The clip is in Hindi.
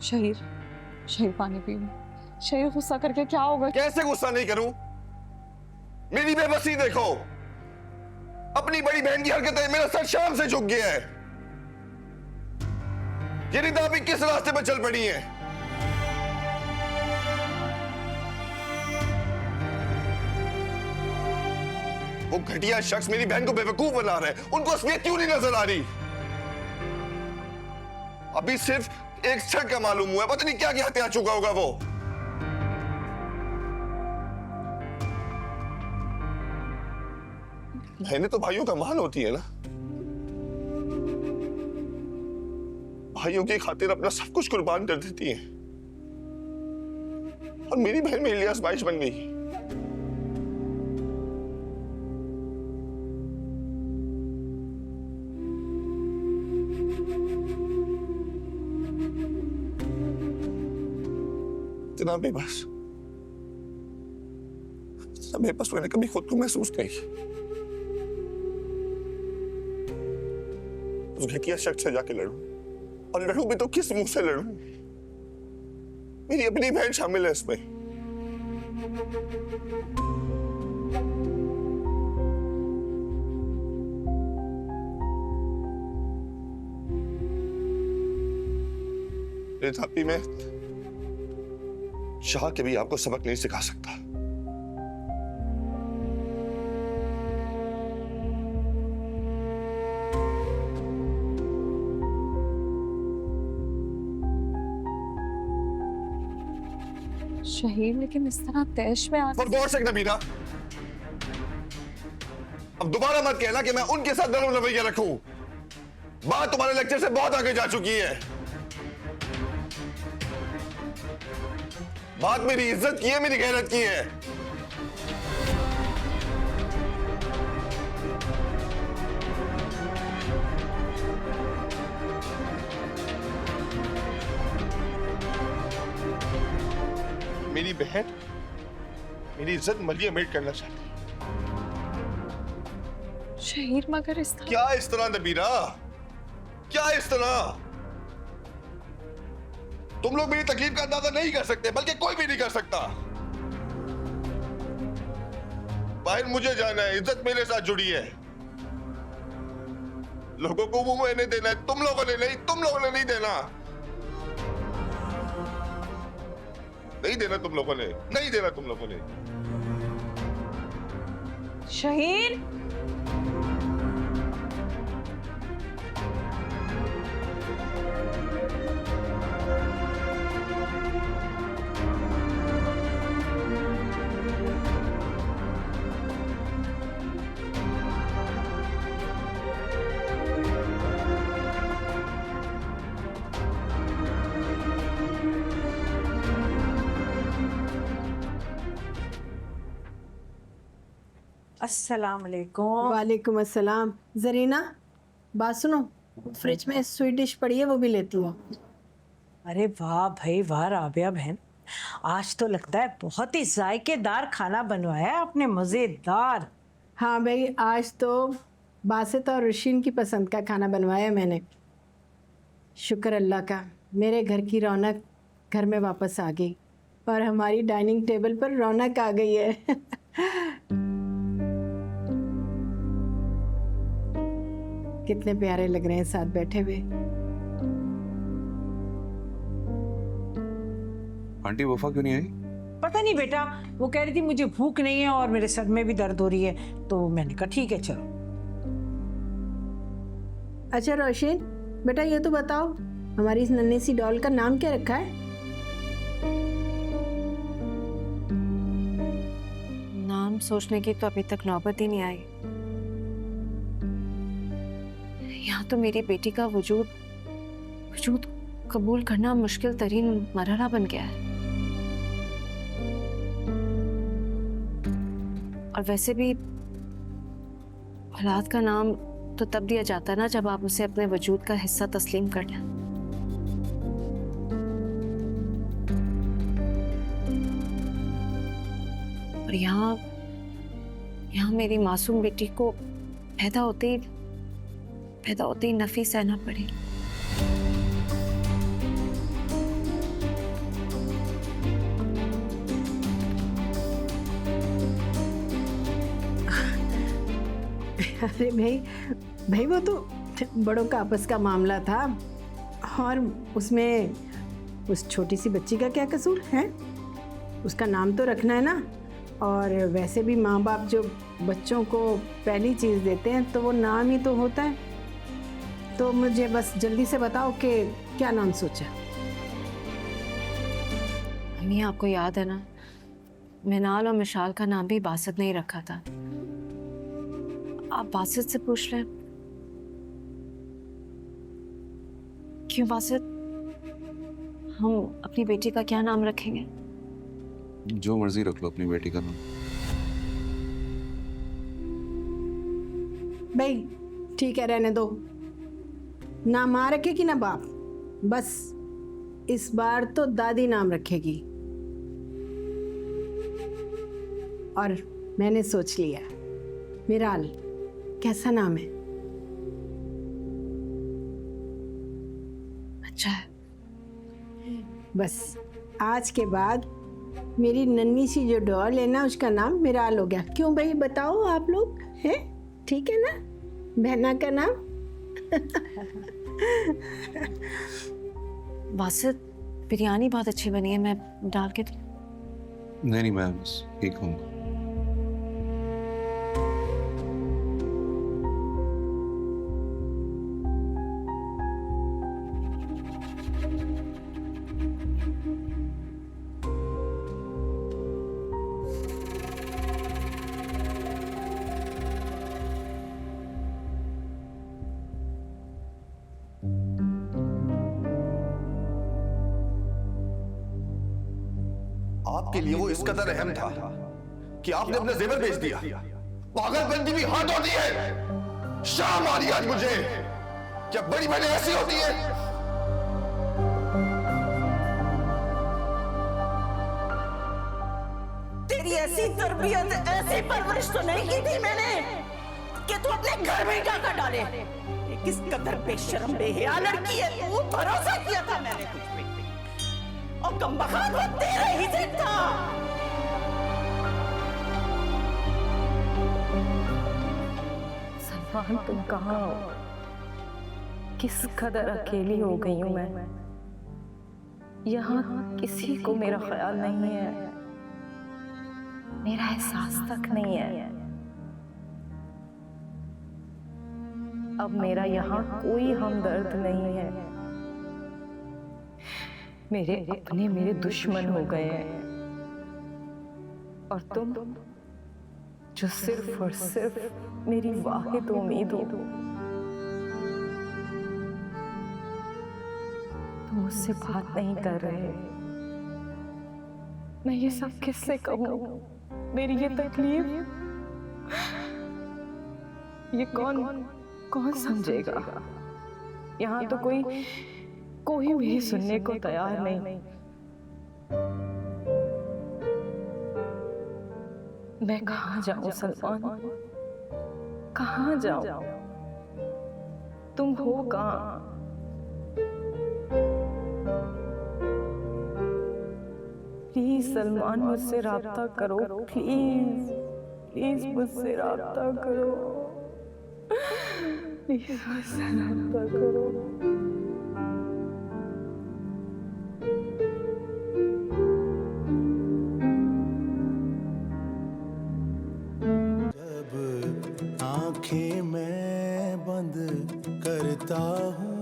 शहीर, शहीर पानी पी लो। शहीर गुस्सा करके क्या होगा? कैसे गुस्सा नहीं करूं? मेरी बेबसी देखो, अपनी बड़ी बहन की हरकतें, मेरा सर शर्म से झुक गया है। ये रिदा अभी किस रास्ते पर चल पड़ी है? वो घटिया शख्स मेरी बहन को बेवकूफ बना रहे हैं, उनको असलियत क्यों नहीं नजर आ रही? अभी सिर्फ एक शक का मालूम हुआ है, पता नहीं क्या क्या हत्या चुका होगा वो। बहनें तो भाइयों का मान होती है ना, भाइयों की खातिर अपना सब कुछ कुर्बान कर देती हैं। और मेरी बहन मेरे लिए आजमाइश बन गई। इतना बेबस मैंने कभी खुद को महसूस नहीं किया। उस घटिया शख्स से जाके लड़ूं, और लड़ूं भी तो किस मुंह से लड़ूं? मेरी अपनी बहन शामिल है इसमें। तथापि मैं चाह के भी आपको सबक नहीं सिखा सकता। शहीर, लेकिन इस तरह तैश में फॉर गॉड सेक नबीना, अब दोबारा मत कहना कि मैं उनके साथ नरम रवैया रखूं। बात तुम्हारे लेक्चर से बहुत आगे जा चुकी है। बात मेरी इज्जत की है, मेरी गैरत की है। मेरी बहन मेरी इज्जत मलिया मेट करना चाहती है। शहीर, मगर इस तरह क्या इस तरह नबीरा, क्या इस तरह? तुम लोग मेरी तकलीफ का अंदाजा नहीं कर सकते, बल्कि कोई भी नहीं कर सकता। बाहर मुझे जाना है, इज्जत मेरे साथ जुड़ी है। लोगों को मुंह मैंने देना है, तुम लोगों ने नहीं, तुम लोगों ने नहीं देना। नहीं देना तुम लोगों ने, नहीं देना तुम लोगों ने। शहीर, अस्सलाम वालेकुम। वालेकुम अस्सलाम। जरीना, बात सुनो, फ्रिज में स्वीट डिश पड़ी है, वो भी लेती हूँ। अरे वाह भाई वाह राबिया बहन, आज तो लगता है बहुत ही जायकेदार खाना बनवाया है आपने, मज़ेदार। हाँ भाई, आज तो बासित और रुशीन की पसंद का खाना बनवाया मैंने। शुक्र अल्लाह का, मेरे घर की रौनक घर में वापस आ गई और हमारी डाइनिंग टेबल पर रौनक आ गई है। कितने प्यारे लग रहे हैं साथ बैठे हुए। आंटी वफा क्यों नहीं आई? पता नहीं बेटा, वो कह रही थी मुझे भूख नहीं है और मेरे सर में भी दर्द हो रही है, तो मैंने कहा ठीक है चलो। अच्छा रोशिन बेटा, ये तो बताओ हमारी इस नन्ही सी डॉल का नाम क्या रखा है? नाम सोचने की तो अभी तक नौबत ही नहीं आई। यहाँ तो मेरी बेटी का वजूद कबूल करना मुश्किल तरीन मरहला बन गया है। और वैसे भी औलाद का नाम तो तब दिया जाता है ना जब आप उसे अपने वजूद का हिस्सा तस्लीम कर लें। और यहाँ मेरी मासूम बेटी को पैदा होते ही नफी सहना पड़ी। अरे भाई भाई वो तो बड़ों का आपस का मामला था, और उसमें उस छोटी सी बच्ची का क्या कसूर है? उसका नाम तो रखना है ना। और वैसे भी माँ बाप जो बच्चों को पहली चीज़ देते हैं तो वो नाम ही तो होता है। तो मुझे बस जल्दी से बताओ कि क्या नाम सोचा। मम्मी आपको याद है ना, मिनाल और मिशाल का नाम भी बासित ने ही रखा था। आप बासित से पूछ लें। क्यों बासित, हम अपनी बेटी का क्या नाम रखेंगे? जो मर्जी रख लो अपनी बेटी का नाम। भाई ठीक है, रहने दो। ना माँ रखेगी ना बाप, बस इस बार तो दादी नाम रखेगी। और मैंने सोच लिया, मिराल कैसा नाम है? अच्छा है। बस आज के बाद मेरी नन्ही सी जो डॉल है ना, उसका नाम मिराल हो गया। क्यों भाई बताओ आप लोग, हैं? ठीक है ना बहना का नाम? बासित, बिरयानी बहुत अच्छी बनी है, मैं डाल के दूं? नहीं मैं बस एक खाऊंगा। आपके लिए वो इस कदर अहम था कि आपने अपने जेवर बेच दिया। पागलपन की भी हद होती है। शर्म आ रही आज मुझे। क्या बड़ी बहनें ऐसी होती है? तेरी ऐसी तरबियत, ऐसी परवरिश तो नहीं की थी मैंने कि तू अपने घर में ही डाका डाले। ये किस कदर बेशर्म बेहया लड़की है तू। भरोसा किया था मैंने तुझ पे, और कमबख्त वो तेरे ही से था। सलमान तुम कहाँ हो? किस कदर अकेली हो गई हूँ मैं। यहाँ किसी को मेरा ख्याल नहीं है, मेरा एहसास तक नहीं है। अब मेरा यहाँ कोई हमदर्द नहीं है। मेरे अपने मेरे दुश्मन हो गए हैं, और तुम जो सिर्फ और सिर्फ मेरी वाहिद उम्मीद हो। तुम मुझसे बात नहीं कर रहे। मैं ये सब किससे कहूँ? मेरी ये तकलीफ ये कौन समझेगा? यहाँ तो कोई मेरी सुनने को तैयार नहीं। मैं कहाँ जाऊं सलमान? कहाँ जाऊं? तुम हो कहाँ? प्लीज सलमान मुझसे राब्ता करो, प्लीज मुझसे राब्ता करो, प्लीज मुझसे राब्ता करो। जब आंखें मैं बंद करता हूँ